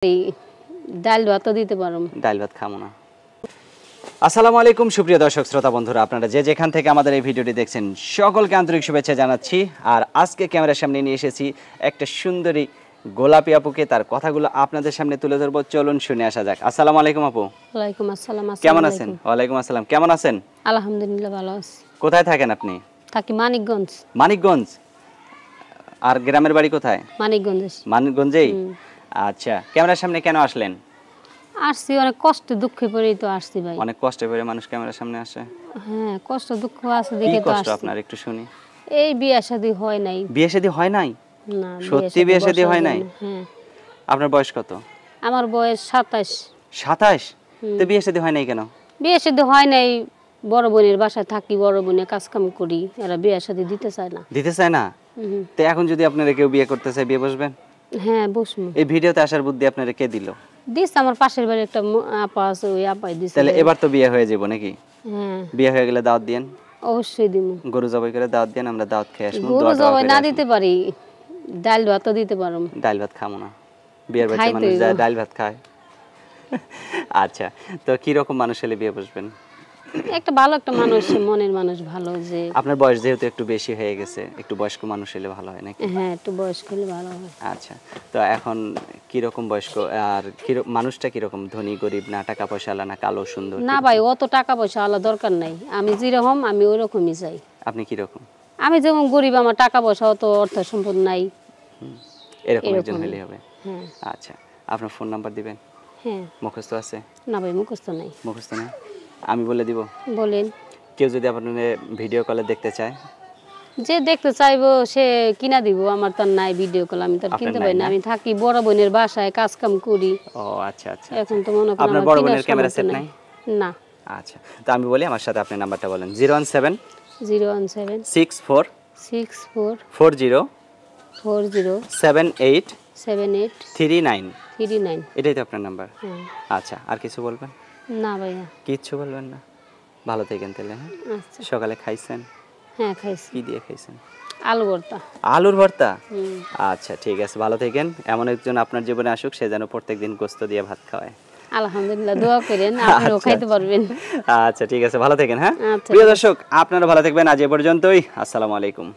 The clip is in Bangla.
এই ডাল ভাতও দিতে পারো। ডাল ভাত খাবো না। আসসালামু আলাইকুম সুপ্রিয় দর্শক শ্রোতা বন্ধুরা, আপনারা যে যেখান থেকে আমাদের এই ভিডিওটি দেখছেন সকলকে আন্তরিক শুভেচ্ছা জানাচ্ছি। আর আজকে ক্যামেরার সামনে নিয়ে এসেছি একটা সুন্দরী গোলাপি আপুকে, তার কথাগুলো আপনাদের সামনে তুলে ধরবো। চলুন শুনে আসা যাক। আসসালামু আলাইকুম আপু। ওয়ালাইকুম আসসালাম। কেমন আছেন? ওয়ালাইকুম আসসালাম। কেমন আছেন? আলহামদুলিল্লাহ ভালো আছি। কোথায় থাকেন আপনি? থাকি মানিকগঞ্জ। মানিকগঞ্জ। আর গ্রামের বাড়ি কোথায়? মানিকগঞ্জ। মানিকগঞ্জেই। আচ্ছা, ক্যামেরার সামনে কেন আসলেন? আসছি অনেক কষ্ট দুঃখে পড়েই তো আসছি ভাই। অনেক কষ্ট করে মানুষ ক্যামেরার সামনে আসে। হ্যাঁ, কষ্ট দুঃখ আছে কি দেখে তো কষ্ট আসছি। আপনার একটু শুনি। এই বিয়ে শাদী হয় নাই। বিয়ে শাদী হয় নাই? না, সত্যি বিয়ে শাদী হয় নাই? হ্যাঁ। আপনার বয়স কত? আমার বয়স 27। 27? তো বিয়ে শাদী হয় নাই কেন? বিয়ে শাদী হয় নাই, বড় বোনের বাসায় থাকি, বড় বোনের কাজ কাম করি, এরা বিয়ে শাদী দিতে চায় না। দিতে চায় না? তো এখন যদি আপনারা কেউ বিয়ে করতে চায়, বিয়ে বসবেন? হ্যাঁ, বসবো। এই ভিডিওতে আসার বুদ্ধি আপনারা কে দিল? দিস আমার পাশের বাড়ি একটা আপা আছে, ওই আপাই দিছে। তাহলে এবার তো বিয়ে হয়ে যাবো নাকি? হ্যাঁ, বিয়ে হয়ে গেলে দাওয়াত দিয়েন। অবশ্যই দিমু। গরু জবাই করে দাওয়াত দেন, আমরা দাওয়াত খেয়ে আসবো। গরু জবাই না দিতে পারি, ডাল ভাতও দিতে পারো। ডাল ভাত খাবো না। বিয়ের বাড়িতে মানুষ যায় ডাল ভাত খায়। আচ্ছা, তো কি রকম মানুষ হলে বিয়ে বসবেন? একটা ভালো একটা মানুষ, মনের মানুষ ভালো। যে আপনার বয়স যেহেতু একটু বেশি হয়ে গেছে, একটু বয়স্ক মানুষ হলে ভালো হয় নাকি? হ্যাঁ, একটু বয়স্ক হলে ভালো হয়। আচ্ছা, তো এখন কি রকম বয়স্ক, আর কি মানুষটা কি রকম, ধনী গরিব না টাকা পয়সা আলা না কালো সুন্দর? না ভাই, অত টাকা পয়সা আলাদা দরকার নাই। আমি যেরকম আমি ওই রকমই চাই। আপনি কি রকম? আমি যেমন গরিব, আমার টাকা পয়সা অত অর্থ সম্পদ নাই, এরকম একজন হলে হবে। হ্যাঁ। আচ্ছা, আপনার ফোন নাম্বার দিবেন? হ্যাঁ। মুখস্থ আছে? না ভাই, মুখস্থ নাই। মুখস্থ নেই? আমি বলে দিব। বলেন। কেউ যদি আপনার ভিডিও কলে দেখতে চায়? যে দেখতে চাইবো সে কিনা দিব, আমার তো নাই ভিডিও কল, আমি তো কিনতে পারি না। আমি থাকি বড় বোনের বাসায়, কাজ কাম করি। ও আচ্ছা আচ্ছা। এখন তো মনে করেন আপনার বড় বোনের ক্যামেরা সেট নাই? না। আচ্ছা, তো আমি বলি, আমার সাথে আপনি নাম্বারটা বলেন। 017 017 64 64 40 40 78 78 39 39। এটাই তো আপনার নাম্বার? হ্যাঁ। আচ্ছা, আর কিছু বলবেন? না ভাইয়া, কিচ্ছু বলবেন না? ভালো থাকেন তাহলে। হ্যাঁ, আচ্ছা। সকালে খাইছেন? হ্যাঁ, খাইছি। কি দিয়ে খাইছেন? আলু ভর্তা। আলুর ভর্তা? আচ্ছা ঠিক আছে, ভালো থাকেন। এমন একজন আপনার জীবনে আসুক, সে যেন প্রত্যেকদিন গোস্ত দিয়ে ভাত খাওয়ায়। আলহামদুলিল্লাহ, দোয়া করেন, আপনিও খাইতে পারবেন। আচ্ছা ঠিক আছে, ভালো থাকেন। হ্যাঁ আচ্ছা, প্রিয় দর্শক, আপনারা ভালো থাকবেন। আজ এ পর্যন্তই। আসসালামু আলাইকুম।